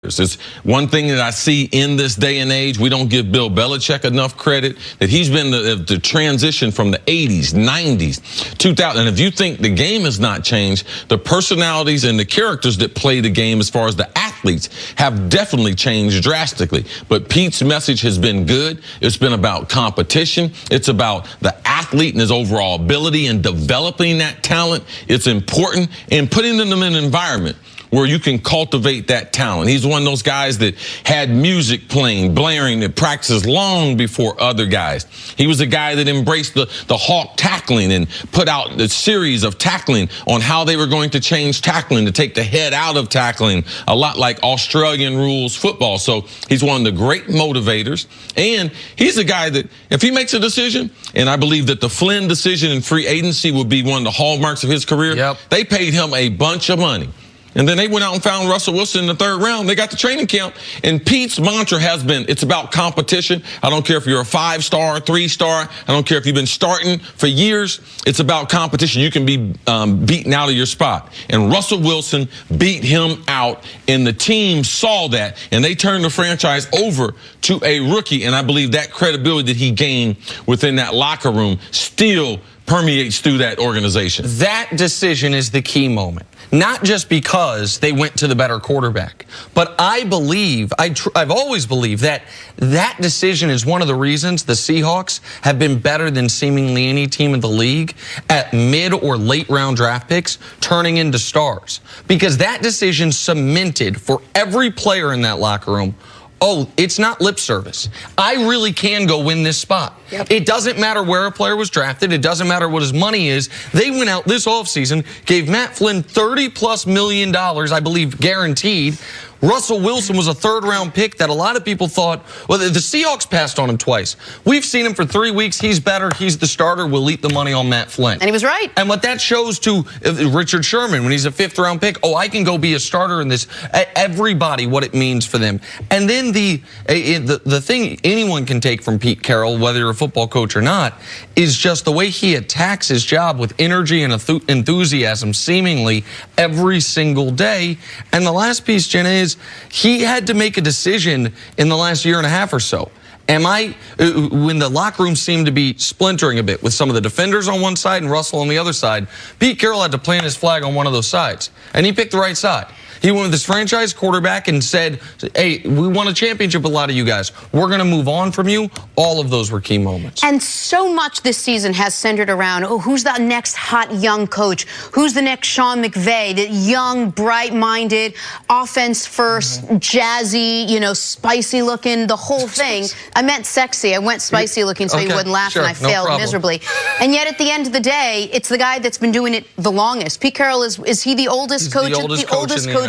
It's one thing that I see in this day and age. We don't give Bill Belichick enough credit that he's been the transition from the 80s, 90s, 2000. And if you think the game has not changed, the personalities and the characters that play the game as far as the athletes have definitely changed drastically. But Pete's message has been good. It's been about competition. It's about the athlete and his overall ability and developing that talent. It's important and putting them in an environment where you can cultivate that talent. He's one of those guys that had music playing, blaring, that practices long before other guys. He was a guy that embraced the hawk tackling and put out the series of tackling on how they were going to change tackling, to take the head out of tackling, a lot like Australian rules football. So he's one of the great motivators. And he's a guy that if he makes a decision, and I believe that the Flynn decision in free agency will be one of the hallmarks of his career, they paid him a bunch of money. And then they went out and found Russell Wilson in the third round. They got the training camp. And Pete's mantra has been, it's about competition. I don't care if you're a 5-star, 3-star. I don't care if you've been starting for years. It's about competition. You can be beaten out of your spot. And Russell Wilson beat him out. And the team saw that. And they turned the franchise over to a rookie. And I believe that credibility that he gained within that locker room still permeates through that organization. That decision is the key moment. Not just because they went to the better quarterback, but I believe, I've always believed that that decision is one of the reasons the Seahawks have been better than seemingly any team in the league at mid or late round draft picks turning into stars. Because that decision cemented for every player in that locker room, oh, it's not lip service. I really can go win this spot. It doesn't matter where a player was drafted. It doesn't matter what his money is. They went out this offseason, gave Matt Flynn $30+ million, I believe, guaranteed. Russell Wilson was a third-round pick that a lot of people thought, well, the Seahawks passed on him twice. We've seen him for 3 weeks. He's better. He's the starter. We'll eat the money on Matt Flynn. And he was right. And what that shows to Richard Sherman when he's a 5th-round pick, oh, I can go be a starter in this. Everybody, what it means for them. And then the thing anyone can take from Pete Carroll, whether you're a football coach or not, is just the way he attacks his job with energy and enthusiasm seemingly every single day. And the last piece, Jenna, is he had to make a decision in the last year and a half or so. When the locker room seemed to be splintering a bit with some of the defenders on one side and Russell on the other side, Pete Carroll had to plant his flag on one of those sides. And he picked the right side. He went with his franchise quarterback and said, hey, we won a championship with a lot of you guys. We're going to move on from you. All of those were key moments. And so much this season has centered around, oh, who's the next hot young coach? Who's the next Sean McVay? The young, bright-minded, offense-first, jazzy, you know, spicy-looking, the whole thing. I meant sexy. I went spicy-looking so you wouldn't laugh, and I failed miserably. And yet, at the end of the day, it's the guy that's been doing it the longest. Pete Carroll, is he the oldest coach? The oldest coach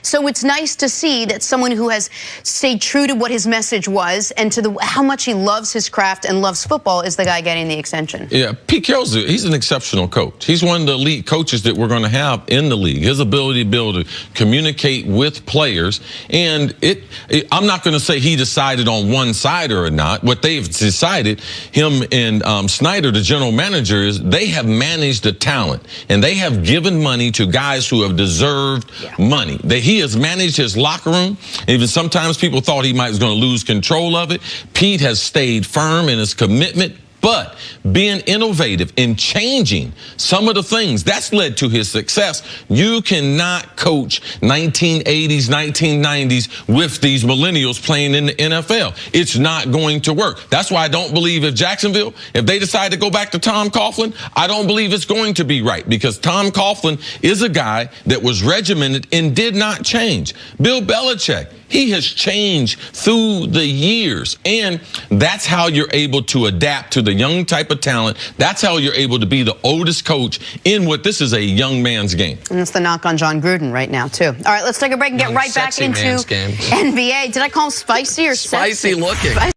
so it's nice to see that someone who has stayed true to what his message was and to how much he loves his craft and loves football is the guy getting the extension. Yeah, Pete Carroll's he's an exceptional coach. He's one of the elite coaches that we're going to have in the league. His ability to be able to communicate with players, and I'm not going to say he decided on one side or not. What they've decided, him and Snyder, the general manager, is they have managed the talent and they have given money to guys who have deserved money. He has managed his locker room. Even sometimes people thought he was going to lose control of it. Pete has stayed firm in his commitment, but being innovative and changing some of the things, that's led to his success. You cannot coach 1980s, 1990s with these millennials playing in the NFL. It's not going to work. That's why I don't believe if Jacksonville, if they decide to go back to Tom Coughlin, I don't believe it's going to be right, because Tom Coughlin is a guy that was regimented and did not change. Bill Belichick, he has changed through the years, and that's how you're able to adapt to the young type of talent. That's how you're able to be the oldest coach in what this is a young man's game. And it's the knock on John Gruden right now, too. All right, let's take a break and get right back into NBA. Did I call him spicy or spicy sexy? looking.